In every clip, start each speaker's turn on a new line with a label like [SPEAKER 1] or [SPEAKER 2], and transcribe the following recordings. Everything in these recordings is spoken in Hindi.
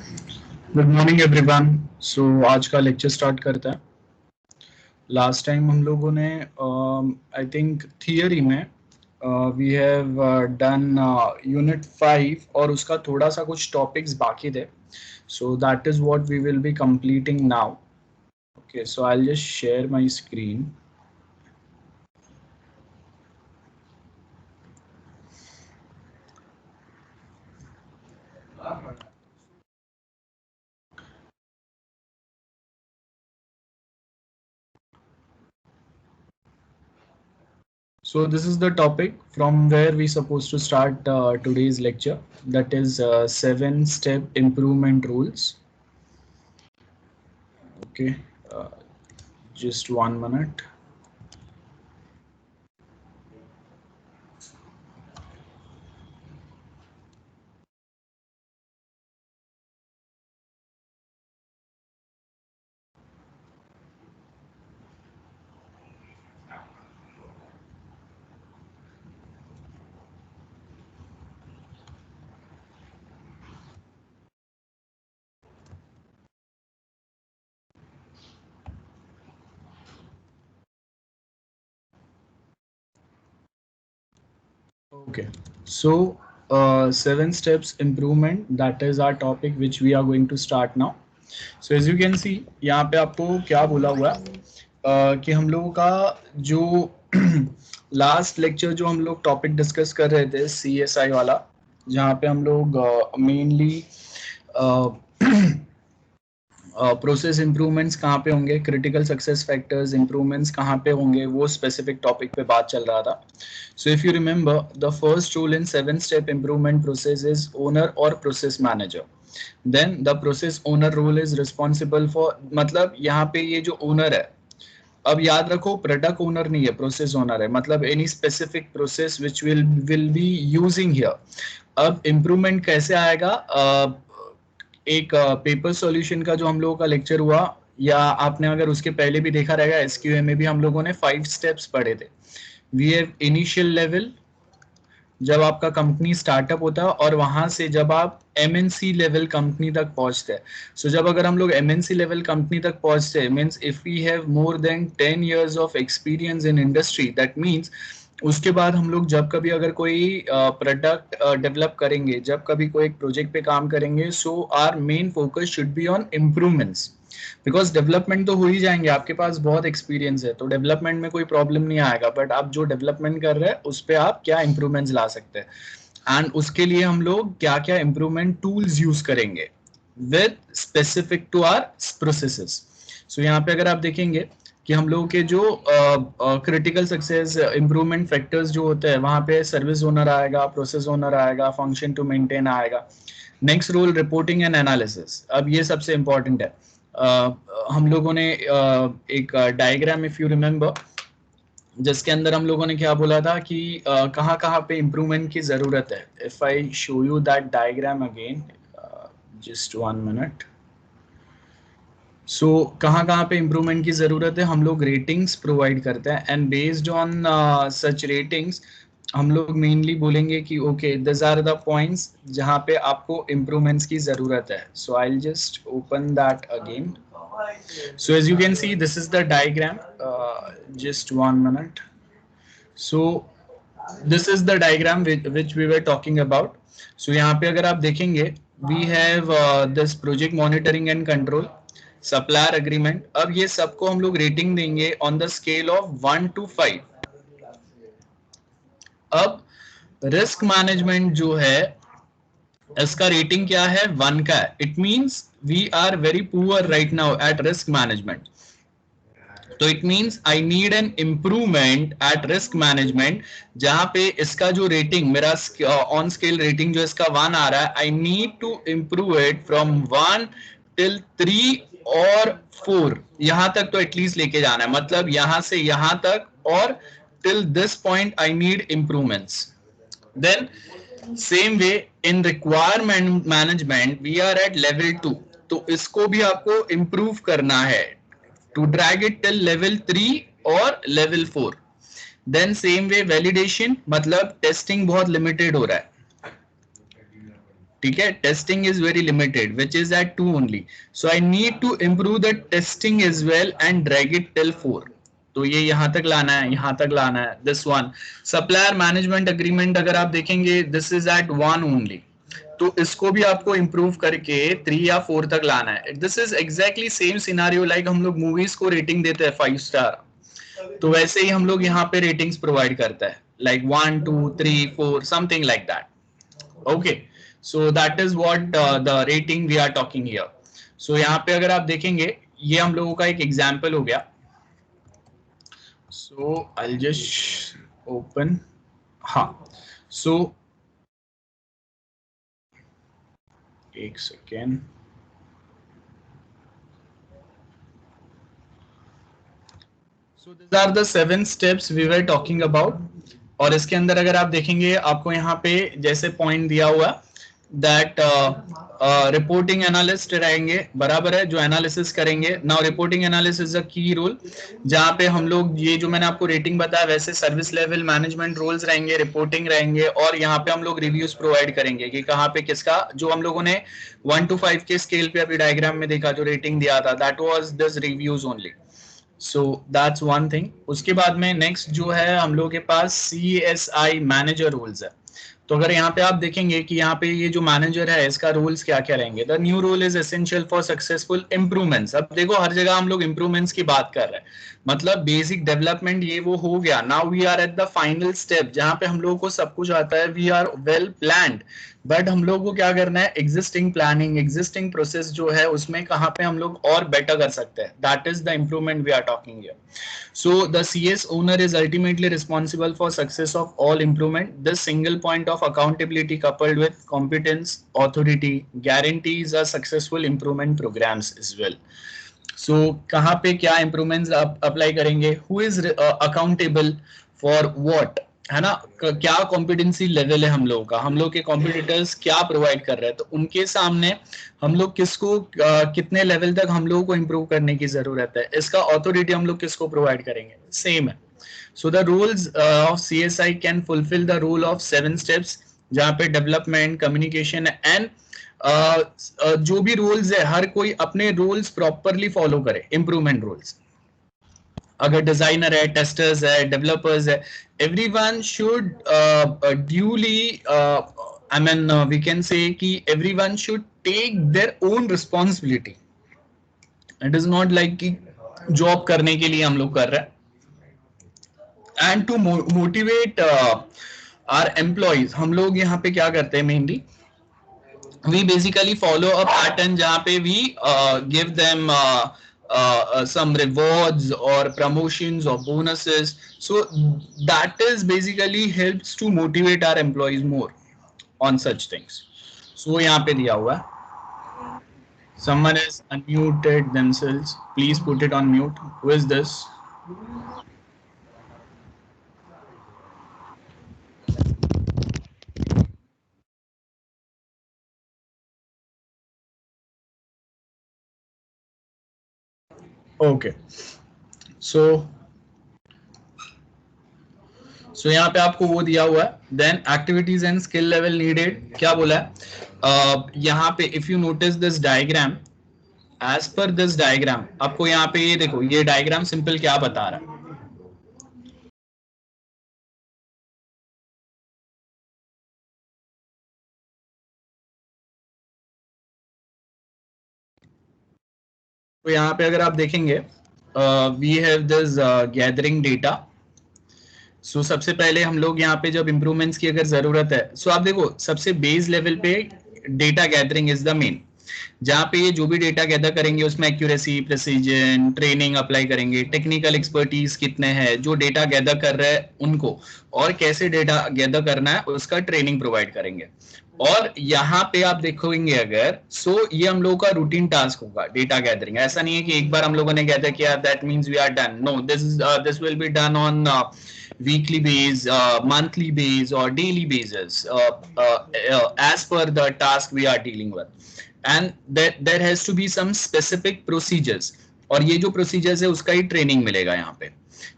[SPEAKER 1] Good morning everyone. सो आज का लेक्चर स्टार्ट करते हैं। लास्ट टाइम हम लोगों ने आई थिंक थियरी में वी हैव डन यूनिट 5 और उसका थोड़ा सा कुछ टॉपिक्स बाकी थे। So that is what we will be completing now. Okay, so I will just share my screen. So this is the topic from where we supposed to start today's lecture. That is 7-step improvement rules. Okay, uh, just 1 minute. Okay, so 7 steps improvement, that is our topic which we are going to start now. So as you can see, यहाँ पे आपको क्या बोला हुआ है कि हम लोगों का जो लास्ट लेक्चर जो हम लोग टॉपिक डिस्कस कर रहे थे CSI वाला, जहाँ पे हम लोग मेनली प्रोसेस इंप्रूवमेंट्स कहाँ पे होंगे, क्रिटिकल सक्सेस फैक्टर्स इंप्रूवमेंट्स कहाँ पे होंगे, वो स्पेसिफिक टॉपिक पे बात चल रहा था. So if you remember, the first rule in 7 step improvement process is owner और process manager. Then the process owner role is responsible for, मतलब यहाँ पे ये जो ओनर है, अब याद रखो प्रोडक्ट ओनर नहीं है, प्रोसेस ओनर है, मतलब any specific process which will be using here. अब इम्प्रूवमेंट कैसे आएगा? एक पेपर सॉल्यूशन का जो हम लोगों का लेक्चर हुआ, या आपने अगर उसके पहले भी देखा रहेगा, SQA में भी हम लोगों ने 5 स्टेप्स पढ़े थे. वी हैव इनिशियल लेवल, जब आपका कंपनी स्टार्टअप होता है, और वहां से जब आप MNC लेवल कंपनी तक पहुंचते हैं. सो जब अगर हम लोग MNC लेवल कंपनी तक पहुंचते हैं, means if we have more than 10 years of experience in industry, that means उसके बाद हम लोग जब कभी अगर कोई प्रोडक्ट डेवलप करेंगे, जब कभी कोई एक प्रोजेक्ट पे काम करेंगे, so our main focus should be on improvements. Because development तो हो ही जाएंगे, आपके पास बहुत एक्सपीरियंस है, तो डेवलपमेंट में कोई प्रॉब्लम नहीं आएगा, बट आप जो डेवलपमेंट कर रहे हैं उस पर आप क्या इम्प्रूवमेंट्स ला सकते हैं, एंड उसके लिए हम लोग क्या क्या इम्प्रूवमेंट टूल्स यूज करेंगे with specific to our processes. So यहाँ पे अगर आप देखेंगे कि हम लोगों के जो क्रिटिकल सक्सेस इंप्रूवमेंट फैक्टर्स जो होते हैं, वहां पे सर्विस ओनर आएगा, प्रोसेस ओनर आएगा, फंक्शन टू मेंटेन आएगा. Next role reporting and analysis. अब ये सबसे इंपॉर्टेंट है. हम लोगों ने एक डायग्राम, इफ यू रिमेंबर, जिसके अंदर हम लोगों ने क्या बोला था कि कहाँ कहाँ पे इम्प्रूवमेंट की जरूरत है. If I show you that diagram again, just 1 minute. सो कहाँ कहाँ पे इम्प्रूवमेंट की ज़रूरत है, हम लोग रेटिंग्स प्रोवाइड करते हैं, and based on such ratings हम लोग मेनली बोलेंगे कि okay, this are the points जहाँ पे आपको इम्प्रूवमेंट्स की ज़रूरत है. So I will just open that again. So as you can see, this is the diagram. Just 1 minute. So this is the diagram which we were talking about. So यहाँ पे अगर आप देखेंगे, we have this project monitoring and control, supplier agreement. अब ये सबको हम लोग रेटिंग देंगे on the scale of 1 to 5. अब रिस्क मैनेजमेंट जो है, इसका रेटिंग क्या है? 1 का है. It means we are very poor right now at risk management. तो it means I need an improvement at risk management, जहां पे इसका जो रेटिंग, मेरा ऑन स्केल रेटिंग जो इसका 1 आ रहा है, I need to improve it from 1 till 3 और 4. यहां तक तो एटलीस्ट लेके जाना है, मतलब यहां से यहां तक, और till this point I need improvements. Then same way in requirement management we are at level 2, तो इसको भी आपको improve करना है to drag it till level 3 और level 4. Then same way validation, मतलब testing बहुत limited हो रहा है. ठीक है, testing is very limited which is at 2 only, so I need to improve the testing is well and drag it till 4. तो ये यहां तक लाना है, यहां तक लाना है. This one supplier management agreement अगर आप देखेंगे दिस इज एट 1 ओनली, तो इसको भी आपको इम्प्रूव करके 3 या 4 तक लाना है. This is exactly same scenario like हम लोग मूवीज को रेटिंग देते हैं 5 स्टार, तो वैसे ही हम लोग यहाँ पे रेटिंग्स प्रोवाइड करता है like 1 2 3 4 something like that. Okay, so that is what the rating we are talking here. So यहाँ पे अगर आप देखेंगे ये हम लोगों का एक एग्जांपल हो गया. सो आई विल जस्ट ओपन. हाँ, सो एक second. So these are the 7 steps we were talking about. और इसके अंदर अगर आप देखेंगे आपको यहाँ पे जैसे पॉइंट दिया हुआ दैट रिपोर्टिंग एनालिस्ट रहेंगे, बराबर है, जो एनालिसिस करेंगे. Now reporting analysis is a की रोल, जहाँ पे हम लोग ये जो मैंने आपको रेटिंग बताया वैसे सर्विस लेवल मैनेजमेंट रोल्स रहेंगे, रिपोर्टिंग रहेंगे, और यहाँ पे हम लोग रिव्यूज प्रोवाइड करेंगे कि कहाँ पे किसका, जो हम लोगों ने 1 to 5 के स्केल पे अभी डायग्राम में देखा जो रेटिंग दिया था that was this reviews only. So that's one thing. उसके बाद में नेक्स्ट जो है हम लोग के पास CSI मैनेजर रोल्स है. तो अगर यहाँ पे आप देखेंगे कि यहाँ पे ये जो मैनेजर है इसका रोल्स क्या क्या रहेंगे. The new role is essential for successful improvements. अब देखो हर जगह हम लोग इंप्रूवमेंट्स की बात कर रहे हैं, मतलब बेसिक डेवलपमेंट ये वो हो गया. Now we are at the final step जहाँ पे हम लोगों को सब कुछ आता है, we are well planned, but हम लोग को क्या करना है, एग्जिस्टिंग प्लानिंग, एग्जिस्टिंग प्रोसेस जो है उसमें कहाँ पे हम लोग और बेटर कर सकते हैं. That is the improvement we are talking here. So the CS owner is ultimately responsible for success of all improvement. This single point of accountability coupled with competence, authority guarantees a successful improvement programs as well. So कहाँ पे क्या improvements apply करेंगे, who is accountable for what, है ना, क्या कॉम्पिटेंसी लेवल है हम लोगों का, हम लोग के कॉम्पिटिटर्स क्या प्रोवाइड कर रहे हैं, तो उनके सामने हम लोग किसको कितने लेवल तक हम लोगों को इम्प्रूव करने की जरूरत है, इसका ऑथोरिटी हम लोग किसको प्रोवाइड करेंगे, सेम है. So the roles of CSI can fulfil the role of 7 steps, जहाँ पे डेवलपमेंट, कम्युनिकेशन एंड जो भी रोल्स है हर कोई अपने रोल्स प्रॉपरली फॉलो करे, इम्प्रूवमेंट रोल्स. अगर डिजाइनर है, टेस्टर्स है, डेवलपर्स है, everyone should duly I mean we can say कि everyone should take their own responsibility. It is not like कि जॉब करने के लिए हम लोग कर रहे हैं. And to motivate our employees, हम लोग यहाँ पे क्या करते हैं mainly, we basically follow a pattern जहाँ पे we give them some rewards or promotions or bonuses. So that is basically helps to motivate our employees more on such things. So यहाँ पे दिया हुआ है. Someone is unmuted themselves. Please put it on mute. Who is this? Okay. So यहाँ पे आपको वो दिया हुआ है. Then activities and skill level needed, क्या बोला है यहाँ पे, if you notice this diagram, as per this diagram आपको यहाँ पे ये देखो, ये डायग्राम सिंपल क्या बता रहा है, तो यहाँ पे अगर आप देखेंगे we have this gathering data. So सबसे पहले हम लोग यहाँ पे जब इंप्रूवमेंट्स की अगर जरूरत है, सो आप देखो सबसे बेस लेवल पे data gathering is the main, जहाँ पे ये जो भी डेटा गैदर करेंगे उसमें एक्यूरेसी, प्रिसीजन, ट्रेनिंग अप्लाई करेंगे, टेक्निकल एक्सपर्टीज कितने हैं जो डेटा गैदर कर रहे हैं उनको, और कैसे डेटा गैदर करना है उसका ट्रेनिंग प्रोवाइड करेंगे. और यहाँ पे आप देखोगे अगर, सो ये हम लोगों का रूटीन टास्क होगा डेटा गैदरिंग. ऐसा नहीं है कि एक बार हम लोगों ने गैदर किया that means we are done. No, this will be done on weekly base, monthly base or daily basis as per the task we are dealing with, and there has to be some specific procedures, और ये जो procedures है उसका ही training मिलेगा यहाँ पे.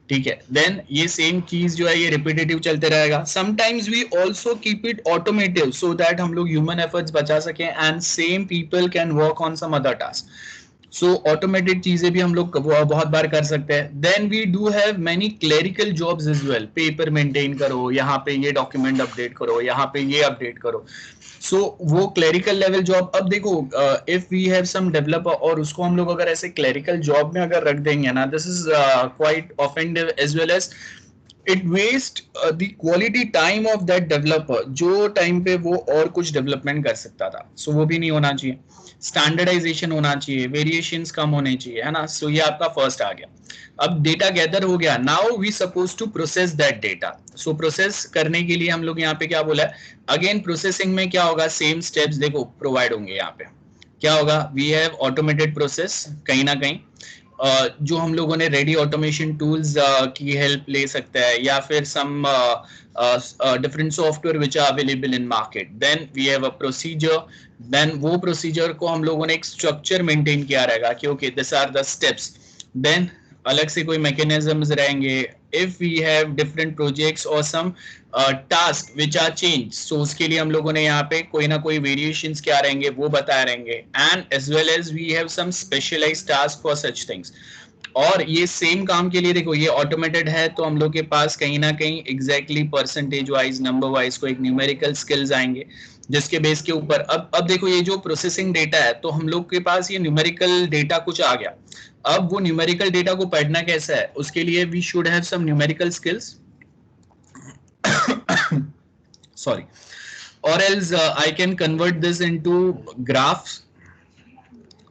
[SPEAKER 1] ठीक है, देन ये सेम चीज जो है ये रिपीटेटिव चलते रहेगा. Sometimes we also keep it automotive so that हम लोग ह्यूमन एफर्ट्स बचा सकें and same people can work on some other task. So automated चीजें भी हम लोग बहुत बार कर सकते हैं. Then we do have many clerical jobs as well. Paper maintain करो, यहाँ पे ये डॉक्यूमेंट अपडेट करो, यहाँ पे ये अपडेट करो. सो वो क्लेरिकल लेवल जॉब. अब देखो if we have some developer और उसको हम लोग अगर ऐसे क्लेरिकल जॉब में अगर रख देंगे ना, this is quite offensive as well as it waste the quality time of that developer जो टाइम पे वो और कुछ डेवलपमेंट कर सकता था. सो वो भी नहीं होना चाहिए. स्टैंडर्डाइजेशन होना चाहिए, वेरिएशंस कम होने चाहिए, है ना. सो ये आपका फर्स्ट आ गया. अब डेटा गैदर हो गया. Now we suppose to process that data. So process करने के लिए हम लोग यहाँ पे क्या बोला है, अगेन प्रोसेसिंग में क्या होगा, सेम स्टेप्स देखो प्रोवाइड होंगे. यहाँ पे क्या होगा, वी हैव ऑटोमेटेड प्रोसेस कहीं ना कहीं जो हम लोगों ने रेडी ऑटोमेशन टूल्स की हेल्प ले सकता है या फिर some different software which are available in market. Then we have a procedure. Then वो प्रोसीजर को हम लोगों ने एक स्ट्रक्चर मेंटेन किया रहेगा कि okay this are the steps. Then अलग से कोई मैकेनिज्म्स रहेंगे. If we have different projects और some task which are change, so उसके लिए हम लोगों ने यहाँ पे कोई ना कोई वेरिएशंस क्या रहेंगे वो बताए रहेंगे. And as well as we have some specialised task for such things. और ये सेम काम के लिए देखो ये ऑटोमेटेड है तो हम लोग के पास कहीं ना कहीं exactly percentage wise number wise को एक न्यूमेरिकल स्किल्स आएंगे जिसके बेस के ऊपर अब देखो ये जो प्रोसेसिंग डेटा है तो हम लोग के पास ये न्यूमेरिकल डेटा कुछ आ गया. अब वो न्यूमेरिकल डेटा को पढ़ना कैसा है, उसके लिए we should have some numerical skills. sorry, or else I can convert this into graphs,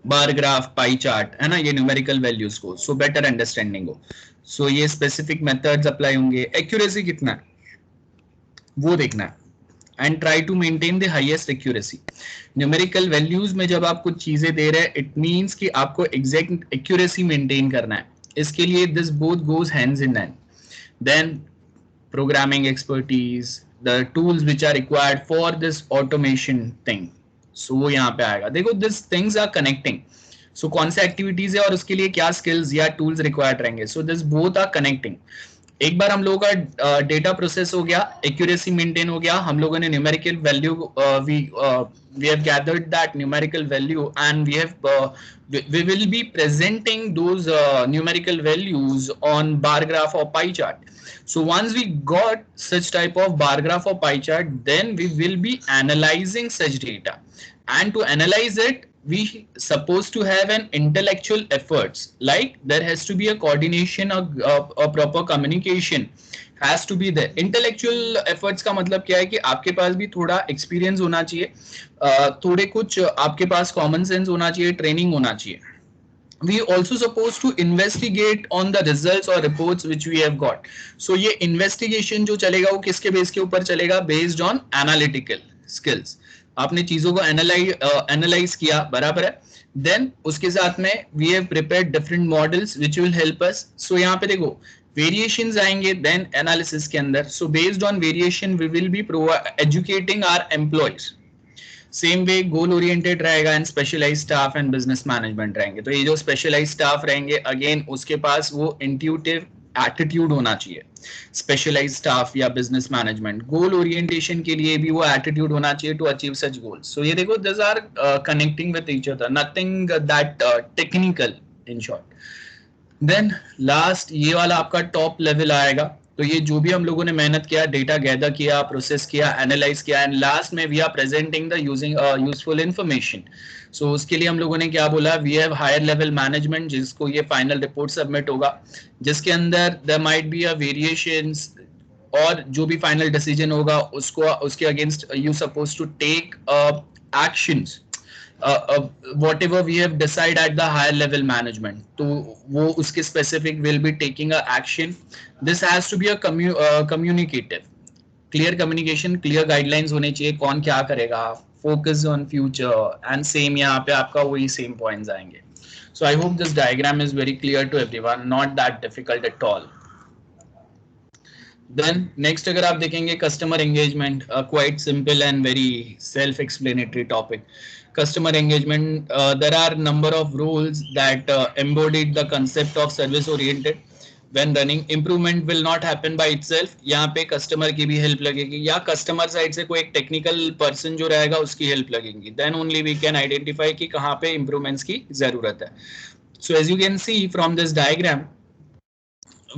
[SPEAKER 1] bar graph, pie chart, है ना, ये न्यूमेरिकल वैल्यूज को सो बेटर अंडरस्टैंडिंग हो. सो ये स्पेसिफिक मेथड्स अप्लाई होंगे. एक्यूरेसी कितना है वो देखना है and try to maintain the highest accuracy. Numerical values में जब आप कुछ चीजें दे रहे हैं इट मींस कि आपको एग्जैक्ट एक्यूरेसी मेंटेन करना है. इसके लिए this both goes hands in hand. Then programming expertise, the tools which are required for this automation thing. So वो यहाँ पे आएगा. देखो these things are connecting. So कौन से activities है और उसके लिए क्या skills या tools required रहेंगे. So this both are connecting. एक बार हम लोगों का डेटा प्रोसेस हो गया, एक्यूरेसी मेंटेन हो गया, हम लोगों ने numerical value we have gathered that numerical value and we will be presenting those numerical values on bar graph or pie chart. So once we got such type of bar graph or pie chart, then we will be analyzing such data. And to analyze it, we supposed to have an intellectual efforts. Like there has to be a coordination, a proper communication has to be there. Intellectual efforts का मतलब क्या है कि आपके पास भी थोड़ा experience होना चाहिए, थोड़े कुछ आपके पास common sense होना चाहिए, training होना चाहिए. We also supposed to investigate on the results or reports which we have got. So ये investigation जो चलेगा वो किसके बेस के ऊपर चलेगा, based on analytical skills. आपने चीजों को एनालाइज किया, बराबर है. देन उसके साथ में we have prepared different models which will help us. So यहाँ पे देखो वेरिएशंस आएंगे देन एनालिसिस के अंदर. So based on variation we will be educating our employees. Same way goal oriented रहेगा and specialised staff and business management रहेंगे. तो ये जो स्पेशलाइज्ड स्टाफ रहेंगे अगेन उसके पास वो इंट्यूटिव एटीट्यूड होना चाहिए. स्पेशलाइज्ड स्टाफ या बिजनेस मैनेजमेंट गोल ओरिएंटेशन के लिए भी वो एटीट्यूड होना चाहिए to achieve such goals. So ये देखो this are connecting with each other, nothing that technical in short. Then last ये वाला आपका टॉप लेवल आएगा. तो ये जो भी हम लोगों ने मेहनत किया, डेटा गैदर किया, प्रोसेस किया, एनालाइज किया एंड लास्ट में we are presenting the useful information. So उसके लिए हम लोगों ने क्या बोला, we have higher level management जिसको ये फाइनल रिपोर्ट सबमिट होगा जिसके अंदर there might be a variations और जो भी फाइनल डिसीजन होगा उसको उसके against you suppose to take actions whatever we have decided at the higher level management. तो वो उसके specific will be taking a action. This has to be a communicative, clear communication, clear guidelines होने चाहिए कौन क्या करेगा, focus on future and same यहाँ पे आपका वही same points आएंगे. So I hope this diagram is very clear to everyone, not that difficult at all. Then next अगर आप देखेंगे customer engagement, quite simple and very self-explanatory topic. Customer engagement, there are number of roles that embodied the concept of service oriented. When running improvement will not happen by itself, यहाँ पे कस्टमर की भी हेल्प लगेगी या कस्टमर साइड से कोई एक टेक्निकल पर्सन जो रहेगा उसकी हेल्प लगेगी, then only we can identify कि कहाँ पे इम्प्रूवमेंट्स की जरूरत है. So as you can see from this diagram,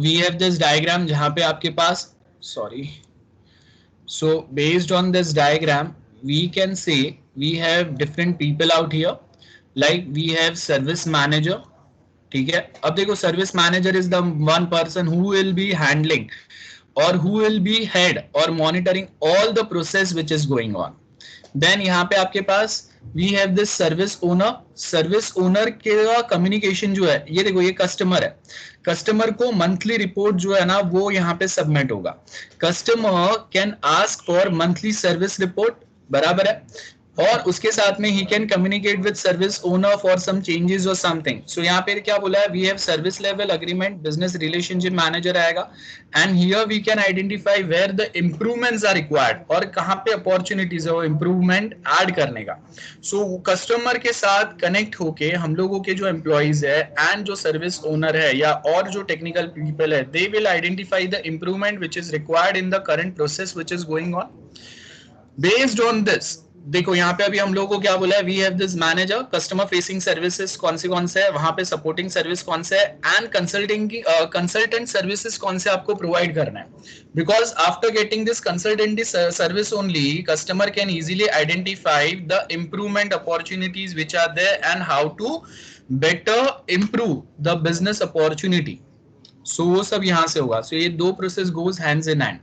[SPEAKER 1] we have this diagram जहाँ पे आपके पास, sorry, so based on this diagram we can say we have different people out here, like we have service manager. ठीक है, अब देखो service manager is the one person who will be handling और हु विल बी हेड और monitoring all the process which is going on. Then यहाँ पे आपके पास we have this service owner. Service owner के कम्युनिकेशन जो है, ये देखो ये कस्टमर है, कस्टमर को मंथली रिपोर्ट जो है ना वो यहाँ पे सबमिट होगा. Customer can ask for monthly service report, बराबर है, और उसके साथ में ही can communicate with service owner for some changes और समथिंग. सो यहाँ पे क्या बोला है, we have service level agreement, business relationship manager आएगा, and here we can identify where the improvements are required और कहाँ पे अपॉर्चुनिटीज है वो इम्प्रूवमेंट ऐड करने का. सो कस्टमर के साथ कनेक्ट होके हम लोगों के जो एम्प्लॉइज है एंड जो सर्विस ओनर है या और जो टेक्निकल पीपल है, they will identify the improvement which is required in the current process which is going on. Based on this, देखो यहाँ पे अभी हम लोगों को क्या बोला है, we have this manager, customer facing services कौन से है, वहां पे सपोर्टिंग सर्विस कौन से है, एंड कंसल्टिंग की कंसल्टेंट सर्विसेज कौन से आपको प्रोवाइड करना है. Because after getting this consultant service only customer can easily identify the improvement opportunities which are there and how to better improve the business opportunity. So वो सब यहाँ से होगा. सो ये दो process goes hands in hand.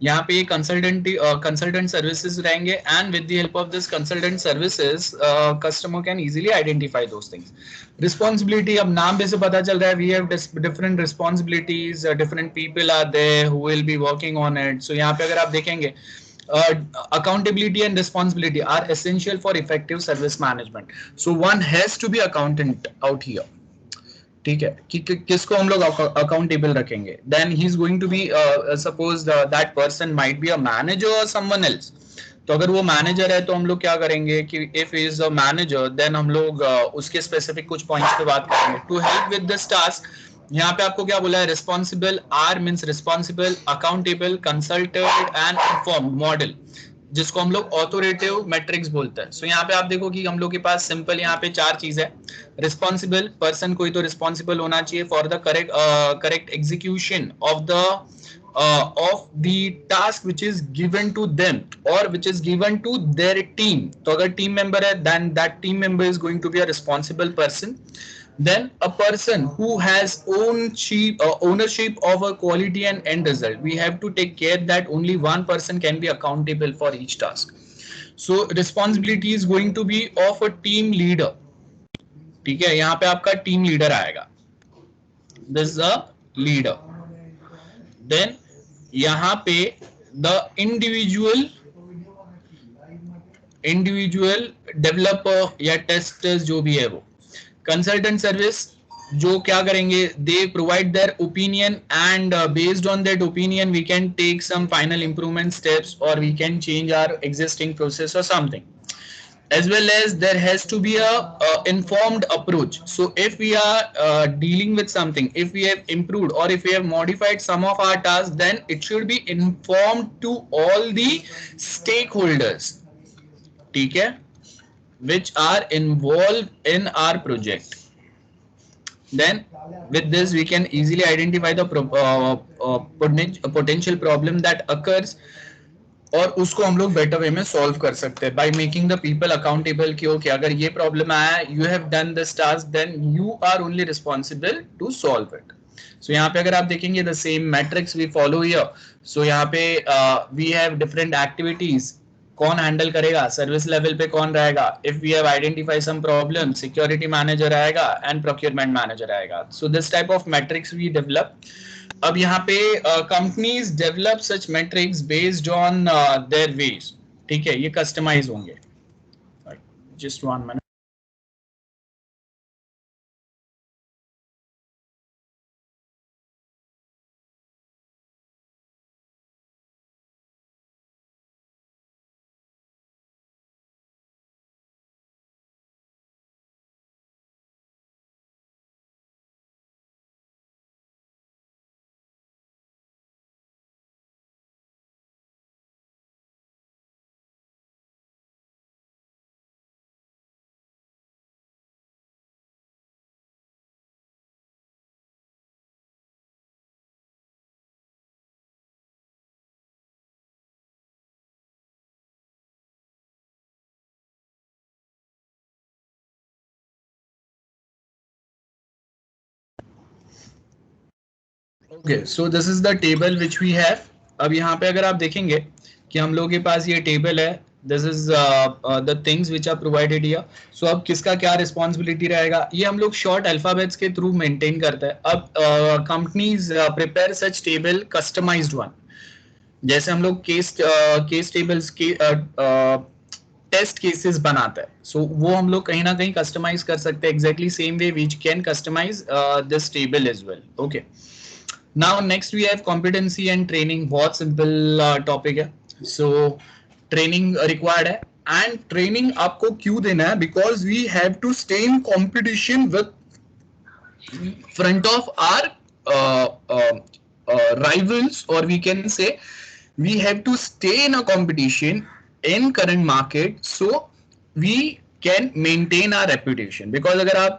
[SPEAKER 1] यहाँ पे कंसल्टेंट सर्विसेज रहेंगे and with the help of this consultant services customer can easily identify those things. Responsibility, अब नाम पे से पता चल रहा है, we have different responsibilities, different people are there who will be working on it. So यहाँ पे अगर आप देखेंगे accountability and responsibility are essential for effective service management. So one has to be accountant out here. ठीक है, किसको हम लोग अकाउंटेबल रखेंगे, then he is going to be, suppose that person might be a manager और समवन एल्स. तो अगर वो मैनेजर है तो हम लोग क्या करेंगे कि if is a manager then हम लोग उसके स्पेसिफिक कुछ पॉइंट्स पे बात करेंगे to help with this task. यहाँ पे आपको क्या बोला है, responsible, R means responsible, accountable, consulted and inform, model, जिसको हम लोग ऑथोरेटिव मैट्रिक्स बोलते हैं. सो यहाँ पे आप देखो कि हम लोग के पास सिंपल यहाँ पे चार चीज है. रिस्पॉन्सिबल पर्सन, कोई तो रिस्पॉन्सिबल होना चाहिए for the correct execution of the of the task which is given to them or which is given to their team. तो अगर team member है then that team member is going to be a responsible person. Then a person who has ownership of a quality and end result. We have to take care that only one person can be accountable for each task. So responsibility is going to be of a team leader. ठीक है, यहाँ पे आपका टीम लीडर आएगा, this is a leader. Then यहाँ पे द इंडिविजुअल डेवलपर या टेस्टर्स जो भी है वो. कंसल्टेंट सर्विस जो क्या करेंगे, they provide their opinion and based on that opinion we can take some final improvement steps और we can change our existing process और something. As well as there has to be a informed approach. So if we are dealing with something, if we have improved or if we have modified some of our tasks, then it should be informed to all the stakeholders, ठीक है, which are involved in our project. Then with this we can easily identify the potential problem that occurs और उसको हम लोग बेटर वे में सॉल्व कर सकते हैं by making the people accountable कि ओके अगर ये प्रॉब्लम आया, you have done this task, then you are only responsible to solve it. So यहाँ पे अगर आप देखेंगे the same matrix we follow here. So यहाँ पे वी हैव डिफरेंट एक्टिविटीज, कौन हैंडल करेगा, सर्विस लेवल पे कौन रहेगा, if we have identify some problem security manager आएगा एंड प्रोक्योरमेंट मैनेजर आएगा. So this type of matrix we develop. अब यहाँ पे companies develop such matrix based on their ways. ठीक है, ये कस्टमाइज होंगे. Just one minute. Okay, so this is the table which we have. अब यहाँ पे अगर आप देखेंगे कि हम लोगों के पास ये टेबल है, this is the things which are provided here. So अब किसका क्या रिस्पॉन्सिबिलिटी रहेगा, ये हम लोग शॉर्ट अल्फाबेट्स के थ्रू मेंटेन करते हैं. अब कंपनीज प्रिपेयर सच टेबल कस्टमाइज्ड वन. जैसे हम लोग केस टेबल्स के टेस्ट केसेस बनाते हैं, सो वो हम लोग कहीं ना कहीं कस्टमाइज कर सकते हैं exactly same way we can customise this table as well. Okay, now next we have competency and training. बहुत सिंपल टॉपिक है. सो ट्रेनिंग रिक्वायर्ड है, एंड ट्रेनिंग आपको क्यों देना है, because we have to stay in competition with front of our rivals, or we can say we have to stay in a competition in current market, so we can maintain our reputation. Because अगर आप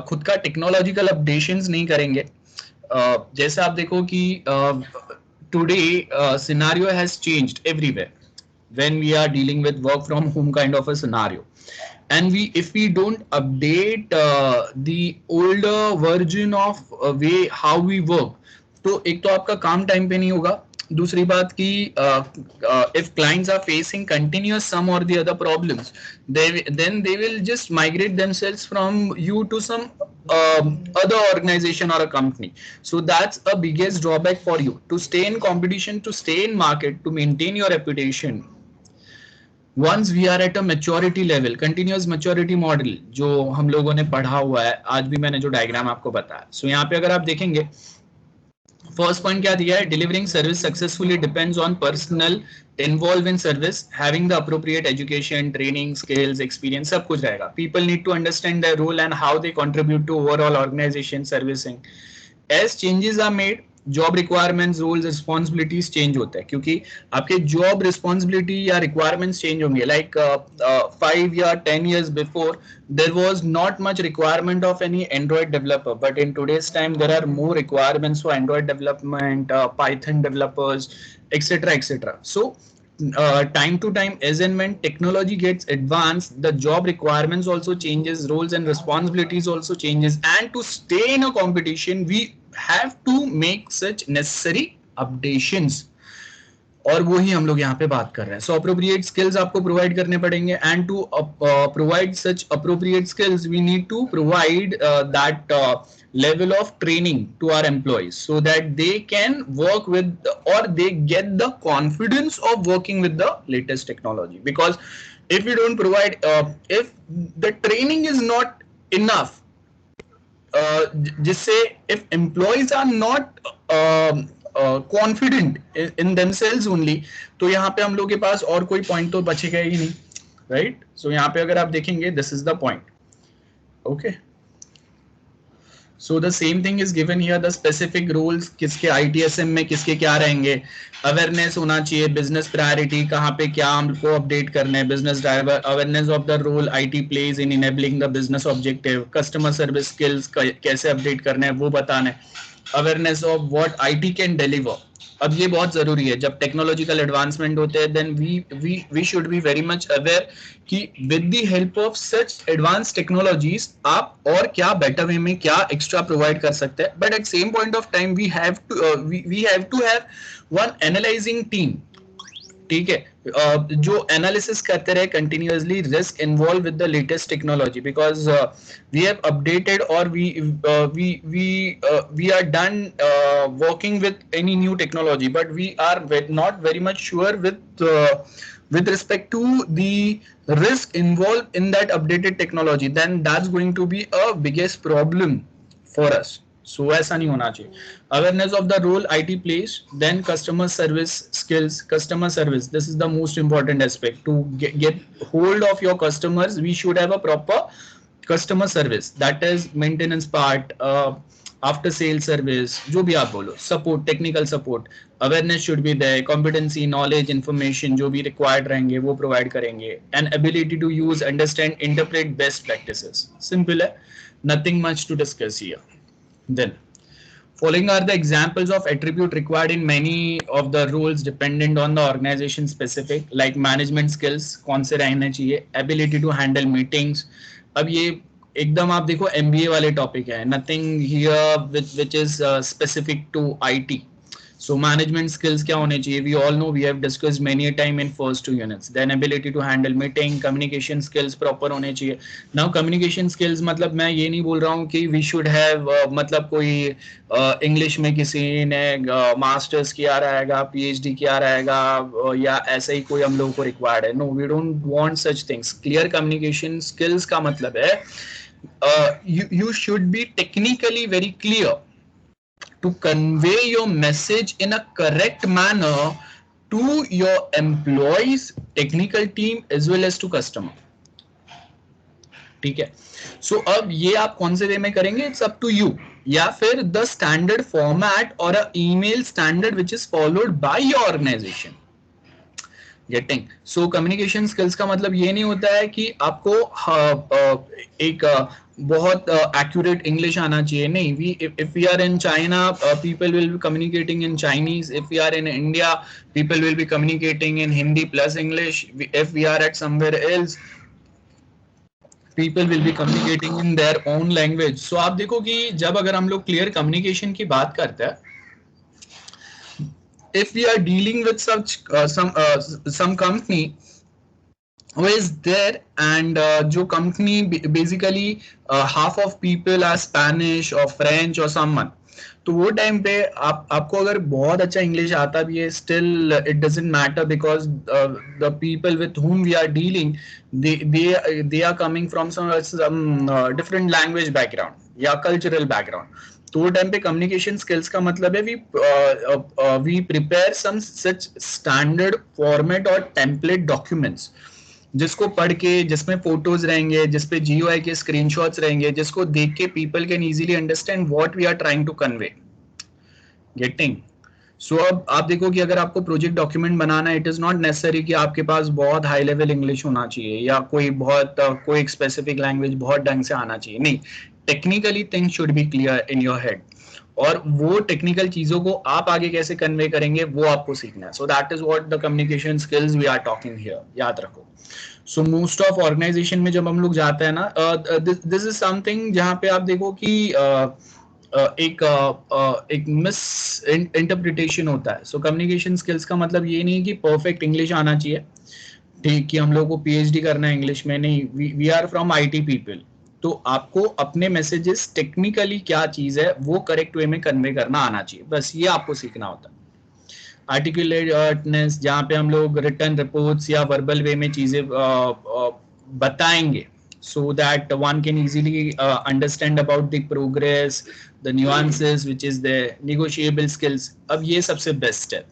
[SPEAKER 1] खुद का टेक्नोलॉजिकल अपडेशंस नहीं करेंगे, जैसे आप देखो कि today scenario has changed everywhere when we are dealing with work from home kind of a scenario, and if we don't update the older version of way how we work, तो एक तो आपका काम टाइम पे नहीं होगा. दूसरी बात कि if clients are facing continuous some or the other problems, then they will just migrate themselves from you to some other organization or a company. So that's a biggest drawback for you to stay in competition, to stay in market, to maintain your reputation. Once we are at a maturity level, continuous maturity model जो हम लोगों ने पढ़ा हुआ है, आज भी मैंने जो डायग्राम आपको बताया. सो यहाँ पे अगर आप देखेंगे, फर्स्ट पॉइंट क्या दिया है, delivering service successfully depends on personal involve in service, having the appropriate education, training, skills, experience, सब कुछ रहेगा. People need to understand their role and how they contribute to overall organisation servicing. As changes are made, job requirements, roles, responsibilities change होते हैं, क्योंकि आपके जॉब रिस्पॉन्सिबिलिटी या रिक्वायरमेंट्स चेंज होंगे. लाइक 5 या 10 years before there was not much requirement of any Android developer, but in today's time there are more requirements for Android development, Python developers, etc, etc. So time to time, as and when technology gets advanced, the job requirements also changes, roles and responsibilities also changes, and to stay in a competition we have to make such necessary updations. और वो ही हम लोग यहाँ पे बात कर रहे हैं. सो अप्रोप्रिएट स्किल्स आपको प्रोवाइड करने पड़ेंगे, and to provide such appropriate skills we need to provide that level of training to our employees, so that they can work with, or they get the confidence of working with the latest technology. Because if we don't provide, if the training is not enough, जिससे if employees are not confident in themselves only, तो यहाँ पे हम लोग के पास और कोई पॉइंट तो बचेगा ही नहीं, राइट. सो यहाँ पे अगर आप देखेंगे, this is the point. Okay, so the same thing is given here, the specific roles किसके ITSM में किसके क्या रहेंगे. अवेयरनेस होना चाहिए, बिजनेस प्रायोरिटी, कहाँ पे क्या हमको अपडेट करना है, business driver, awareness of the role IT plays in enabling the business objective, customer service skills कैसे अपडेट करना है वो बताना है, awareness of what IT can deliver. अब ये बहुत जरूरी है, जब टेक्नोलॉजिकल एडवांसमेंट होते हैं, then we should be very much aware कि with the help of such advance technologies आप और क्या बेटर वे में क्या एक्स्ट्रा प्रोवाइड कर सकते हैं. But at same point of time we have to have one analysing team, ठीक है, जो एनालिसिस करते रहे continuously risk involve with the latest technology, because we have updated और we are done working with any new technology, but we are not very much sure with respect to the risk involved in that updated technology. Then that's going to be a biggest problem for us. So ऐसा नहीं होना चाहिए. Awareness of the role IT plays, then customer service skills. Customer service, this is the most important aspect. To get hold of your customers, we should have a proper customer service. That is maintenance part, after sales service, जो भी आप बोलो, support, technical support. Awareness should be there. Competency, knowledge, information जो भी required रहेंगे वो provide करेंगे. And ability to use, understand, interpret best practices. Simple है, nothing much to discuss here. Then following are the examples of attribute required in many of the roles dependent on the organization specific, like management skills कौन से रहने चाहिए, ability to handle meetings. अब ये एकदम आप देखो MBA वाले टॉपिक है, nothing here which is specific to IT. So management skills क्या होने चाहिए? We all know, we have discussed many a time in first 2 units. Then ability to handle meeting, communication skills proper होने चाहिए. Now communication skills मतलब मैं ये नहीं बोल रहा हूँ कि we should have मतलब कोई English में किसी ने मास्टर्स किया रहेगा, PhD किया रहेगा या ऐसे ही कोई हम लोगों को रिक्वायर्ड है. No, we don't want such things. Clear communication skills का मतलब है you should be technically very clear to convey your message in a correct manner to your employees, technical team as well as to customer. ठीक है. सो अब ये आप कौन से वे में करेंगे, इट्स अप टू यू, या फिर द स्टैंडर्ड फॉर्मेट और a email standard which is followed by your organisation. Getting. So communication skills का मतलब ये नहीं होता है कि आपको एक बहुत एक्यूरेट इंग्लिश आना चाहिए. नहीं, we if we are in China people will be communicating in Chinese. If we are in India people will be communicating in Hindi plus English. If we are at somewhere else people will be communicating in their own language. So आप देखो कि जब अगर हम लोग क्लियर कम्युनिकेशन की बात करते हैं, if we are dealing with such some company who is there and जो company basically half of people are Spanish or French or someone, तो वो टाइम पे आपको अगर बहुत अच्छा इंग्लिश आता भी है, still it doesn't matter because the people with whom we are dealing they are coming from some different language background या कल्चरल बैकग्राउंड. तो वो टाइम पे कम्युनिकेशन स्किल्स का मतलब है we prepare some such standard format और टेम्पलेट डॉक्यूमेंट्स जिसको पढ़ के, जिसमें फोटोज रहेंगे, जिसपे GUI के स्क्रीनशॉट्स रहेंगे, जिसको देख के people can easily understand what we are trying to convey. Getting. So अब आप देखो कि अगर आपको प्रोजेक्ट डॉक्यूमेंट बनाना है, इट इज नॉट नेसेसरी कि आपके पास बहुत हाई लेवल इंग्लिश होना चाहिए या कोई एक स्पेसिफिक लैंग्वेज बहुत ढंग से आना चाहिए. नहीं, technically things should be clear in your head, और वो टेक्निकल चीजों को आप आगे कैसे कन्वे करेंगे वो आपको सीखना है. So that is what the communication skills we are talking here. याद रखो. सो मोस्ट ऑफ ऑर्गेनाइजेशन में जब हम लोग जाते हैं ना, दिस इज समथिंग जहां पे आप देखो कि एक मिस इंटरप्रिटेशन होता है. सो कम्युनिकेशन स्किल्स का मतलब ये नहीं कि परफेक्ट इंग्लिश आना चाहिए, ठीक, कि हम लोग को PhD करना है इंग्लिश में. नहीं, वी आर फ्रॉम IT पीपल. तो आपको अपने मैसेजेस टेक्निकली क्या चीज है वो करेक्ट वे में कन्वे करना आना चाहिए, बस ये आपको सीखना होता है. आर्टिकुलेटनेस, जहाँ पे हम लोग रिटर्न रिपोर्ट्स या वर्बल वे में चीजें बताएंगे, so that one can easily understand about the progress, the nuances which is the negotiable skills. अब ये सबसे बेस्ट है.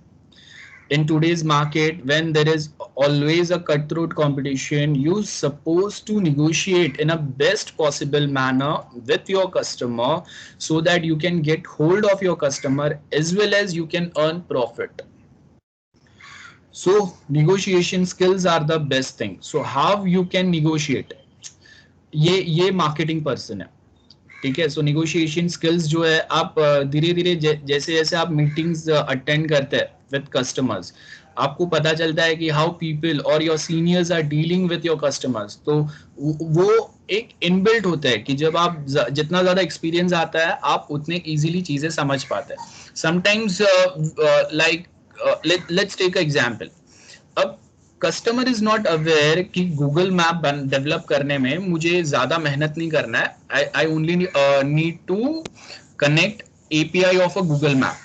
[SPEAKER 1] In today's market, when there is always a cutthroat competition, you're supposed to negotiate in a best possible manner with your customer so that you can get hold of your customer as well as you can earn profit. So negotiation skills are the best thing. So how you can negotiate? ये marketing person है, ठीक है. सो नेगोशिएशन स्किल्स जो है, आप धीरे धीरे जैसे जैसे आप मीटिंग्स अटेंड करते हैं विद कस्टमर्स, आपको पता चलता है कि हाउ पीपल और your seniors are dealing with your customers. तो वो एक इनबिल्ट होता है कि जब आप जितना ज्यादा एक्सपीरियंस आता है आप उतने इजीली चीजें समझ पाते हैं. Sometimes like let's take a example. अब कस्टमर इज नॉट अवेयर कि गूगल मैप डेवलप करने में मुझे ज्यादा मेहनत नहीं करना है. I only need to connect API of a Google map.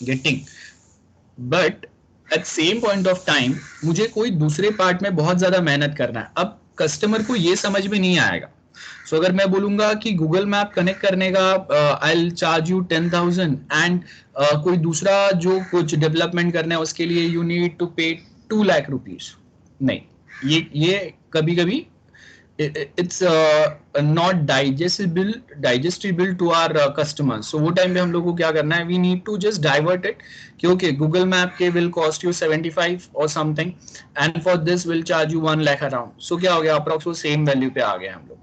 [SPEAKER 1] Getting. But at same point of time मुझे कोई दूसरे पार्ट में बहुत ज्यादा मेहनत करना है. अब कस्टमर को ये समझ में नहीं आएगा. सो अगर मैं बोलूंगा कि गूगल मैप कनेक्ट करने का I will charge you 10,000 and कोई दूसरा जो कुछ डेवलपमेंट करना है उसके लिए यू नीड टू पे 2 लाख रुपीज. नहीं, ये कभी कभी it's not digestible to our customers. So वो टाइम पे हम लोग को क्या करना है, we need to just divert it, क्योंकि गूगल मैप के विल कॉस्ट यू 75 और something and for this will charge you 1 lakh around. So क्या हो गया, अप्रॉक्स सेम वैल्यू पे आ गए हम लोग.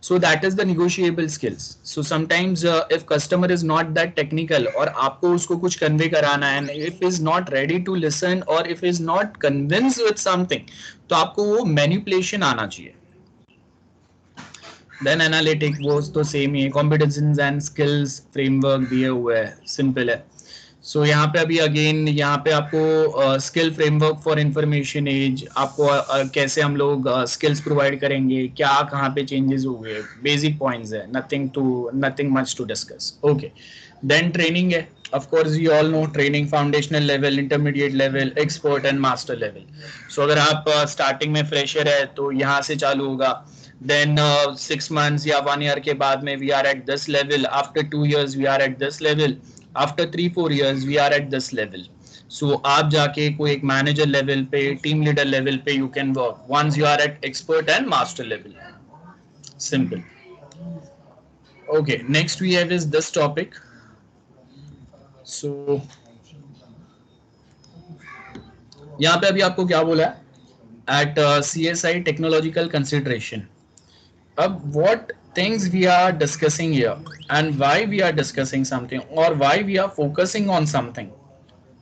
[SPEAKER 1] So that is the negotiable skills. So sometimes if customer is not that technical और आपको उसको कुछ convey कराना है, and if is not ready to listen or if is not convinced with something, तो आपको वो manipulation आना चाहिए. देन एनालिटिक वो तो सेम ही है, कॉम्पिटेंसीज एंड स्किल्स फ्रेमवर्क दिए हुए है, सिंपल है। सो यहाँ पे अभी अगेन यहाँ पे आपको skill framework for information age, आपको कैसे हम लोग स्किल्स प्रोवाइड करेंगे, क्या कहाँ पे चेंजेस हुए, बेसिक पॉइंट्स है, nothing much to discuss. Okay, then training है, of course you all know training, foundational level, intermediate level, expert and master level. so अगर आप स्टार्टिंग में फ्रेशर है तो यहाँ से चालू होगा, then 6 months या 1 year के बाद में we are at this level, after 2 years we are at this level, after 3-4 years we are at this level. so आप जाके कोई एक मैनेजर लेवल पे, टीम लीडर लेवल पे you can work once you are at expert and master level. simple. okay, next we have is this topic. so यहाँ पे अभी आपको क्या बोला है, एट CSI टेक्नोलॉजिकल कंसिडरेशन. अब what things we are discussing here and why we are discussing something और why we are focusing on something.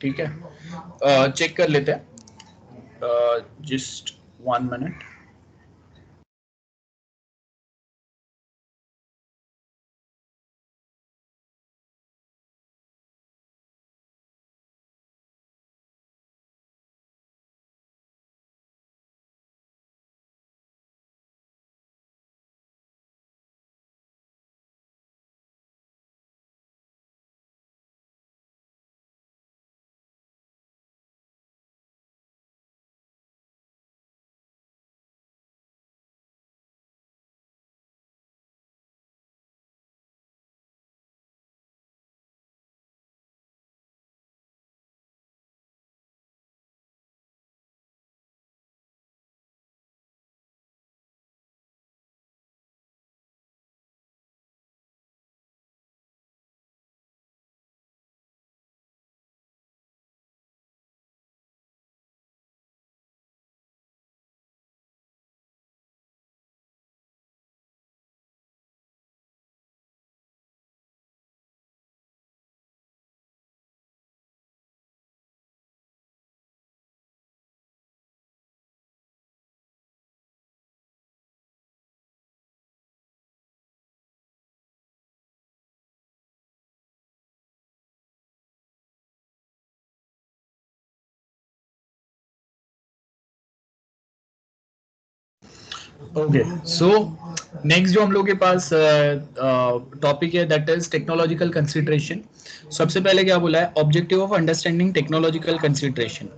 [SPEAKER 1] ठीक है, चेक कर लेते हैं, just 1 minute. Okay, so next जो हम लोग के पास टॉपिक है दैट इज टेक्नोलॉजिकल कंसिडरेशन. सबसे पहले क्या बोला है, objective of understanding technological consideration.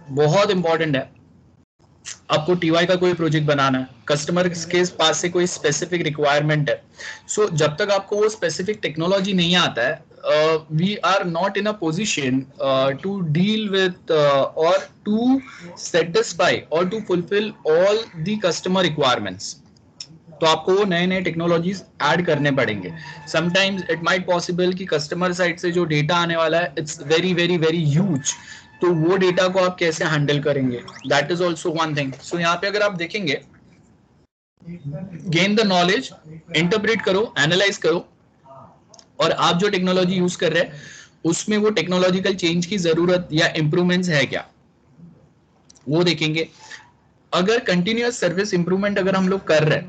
[SPEAKER 1] बहुत इंपॉर्टेंट है. आपको टीवाई का कोई प्रोजेक्ट बनाना है, कस्टमर के पास से कोई स्पेसिफिक रिक्वायरमेंट है. सो जब तक आपको वो स्पेसिफिक टेक्नोलॉजी नहीं आता है, we are not in a position to deal with or to satisfy or to fulfill all the customer requirements. तो आपको वो नए नए टेक्नोलॉजीज ऐड करने पड़ेंगे. समटाइम्स इट माइट पॉसिबल कि कस्टमर साइड से जो डेटा आने वाला है it's very very very huge, तो वो डेटा को आप कैसे हैंडल करेंगे, that is also one thing. So यहाँ पे अगर आप देखेंगे, गेन द नॉलेज, इंटरप्रेट करो, एनालाइज करो, और आप जो टेक्नोलॉजी यूज कर रहे हैं उसमें वो टेक्नोलॉजिकल चेंज की जरूरत या इंप्रूवमेंट्स है क्या, वो देखेंगे. अगर कंटिन्यूअस सर्विस इंप्रूवमेंट अगर हम लोग कर रहे हैं,